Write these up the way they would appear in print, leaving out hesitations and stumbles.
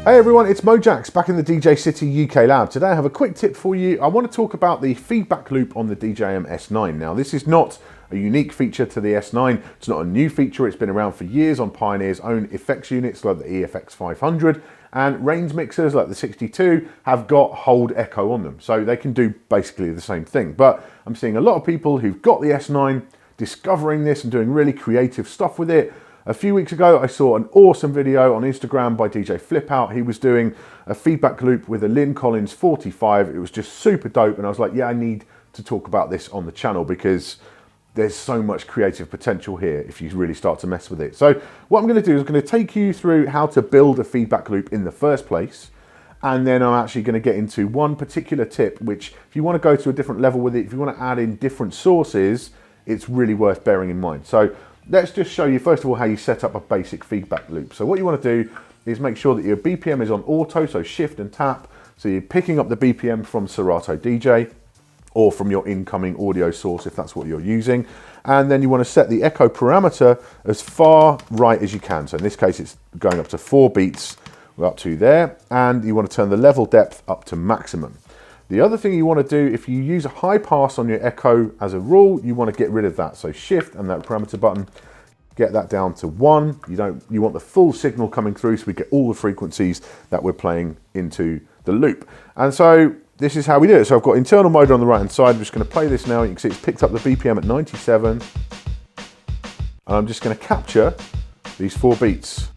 Hey everyone, it's Mojaxx back in the DJcity UK lab. Today I have a quick tip for you. I want to talk about the feedback loop on the DJM S9. Now this is not a unique feature to the S9. It's not a new feature. It's been around for years on Pioneer's own effects units like the EFX 500, and range mixers like the 62 have got hold echo on them. So they can do basically the same thing. But I'm seeing a lot of people who've got the S9 discovering this and doing really creative stuff with it. A few weeks ago, I saw an awesome video on Instagram by DJ Flipout. He was doing a feedback loop with a Lynn Collins 45. It was just super dope. And I was like, yeah, I need to talk about this on the channel because there's so much creative potential here if you really start to mess with it. So what I'm going to do is I'm going to take you through how to build a feedback loop in the first place. And then I'm actually going to get into one particular tip, which if you want to go to a different level with it, if you want to add in different sources, it's really worth bearing in mind. So let's just show you first of all how you set up a basic feedback loop. So what you want to do is make sure that your BPM is on auto, so shift and tap. So you're picking up the BPM from Serato DJ or from your incoming audio source if that's what you're using. And then you want to set the echo parameter as far right as you can. So in this case, it's going up to 4 beats, we're up to there. And you want to turn the level depth up to maximum. The other thing you want to do, if you use a high pass on your echo as a rule, you want to get rid of that. So shift and that parameter button, get that down to 1. You want the full signal coming through so we get all the frequencies that we're playing into the loop. And so this is how we do it. So I've got internal mode on the right hand side. I'm just going to play this now. You can see it's picked up the BPM at 97. And I'm just going to capture these 4 beats.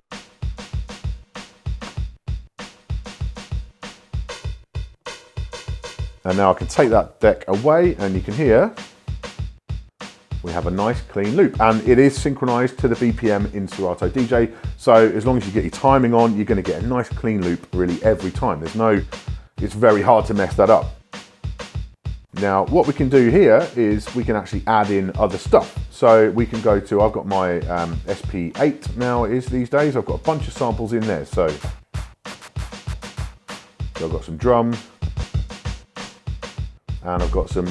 And now I can take that deck away and you can hear we have a nice clean loop, and it is synchronized to the BPM in Serato DJ. So as long as you get your timing on, you're going to get a nice clean loop really every time. It's very hard to mess that up. Now what we can do here is we can actually add in other stuff. So we can go to, I've got my SP8 now it is these days. I've got a bunch of samples in there. So I've got some drums, and I've got some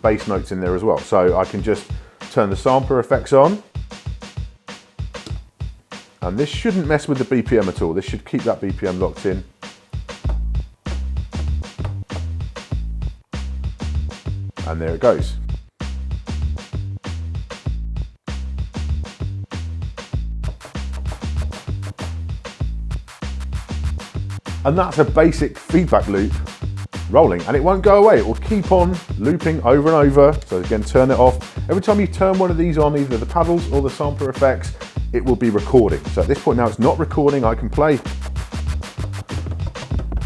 bass notes in there as well. So I can just turn the sampler effects on, and this shouldn't mess with the BPM at all. This should keep that BPM locked in. And there it goes. And that's a basic feedback loop rolling, and it won't go away. It will keep on looping over and over. So again, turn it off. Every time you turn one of these on, either the paddles or the sampler effects, it will be recording. So at this point now it's not recording. I can play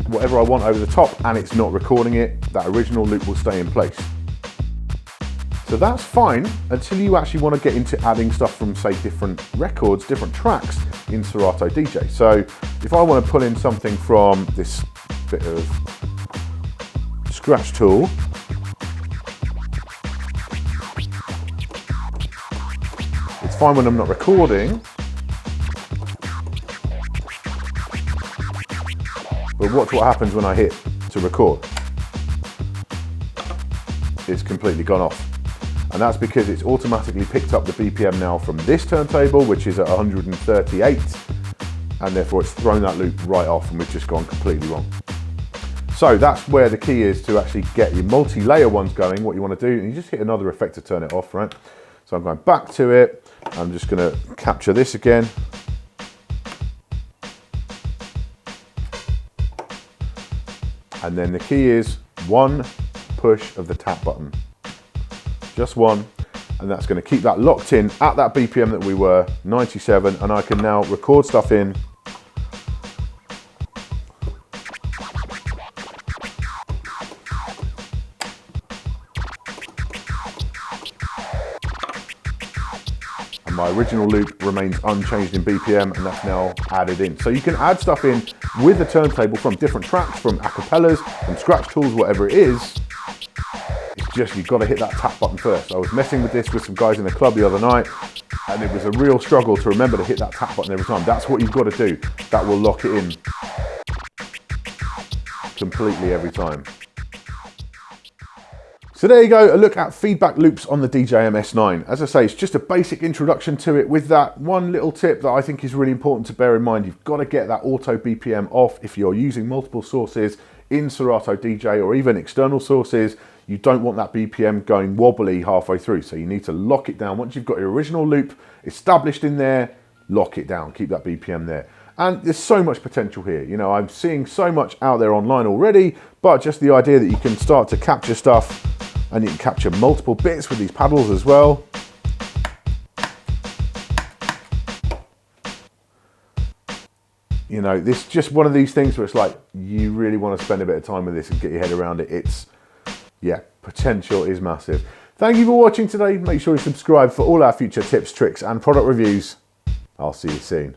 whatever I want over the top and it's not recording it. That original loop will stay in place. So that's fine until you actually want to get into adding stuff from, say, different records, different tracks in Serato DJ. So if I want to pull in something from this bit of scratch tool, it's fine when I'm not recording, but watch what happens when I hit to record. It's completely gone off. And that's because it's automatically picked up the BPM now from this turntable, which is at 138, and therefore it's thrown that loop right off and we've just gone completely wrong. So that's where the key is to actually get your multi-layer ones going. What you want to do, and you just hit another effect to turn it off, right? So I'm going back to it. I'm just going to capture this again. And then the key is 1 push of the tap button. Just 1, and that's going to keep that locked in at that BPM that we were, 97, and I can now record stuff in. And my original loop remains unchanged in BPM, and that's now added in. So you can add stuff in with the turntable from different tracks, from acapellas, from scratch tools, whatever it is. Just, you've got to hit that tap button first. I was messing with this with some guys in the club the other night, and it was a real struggle to remember to hit that tap button every time. That's what you've got to do. That will lock it in completely every time. So there you go, a look at feedback loops on the DJM S9. As I say, it's just a basic introduction to it with that one little tip that I think is really important to bear in mind. You've got to get that auto BPM off if you're using multiple sources in Serato DJ or even external sources. You don't want that BPM going wobbly halfway through, so you need to lock it down. Once you've got your original loop established in there, lock it down, keep that BPM there. And there's so much potential here. You know, I'm seeing so much out there online already, but just the idea that you can start to capture stuff and you can capture multiple bits with these paddles as well. You know, this is just one of these things where it's like, you really want to spend a bit of time with this and get your head around it. It's, yeah, potential is massive. Thank you for watching today. Make sure you subscribe for all our future tips, tricks, and product reviews. I'll see you soon.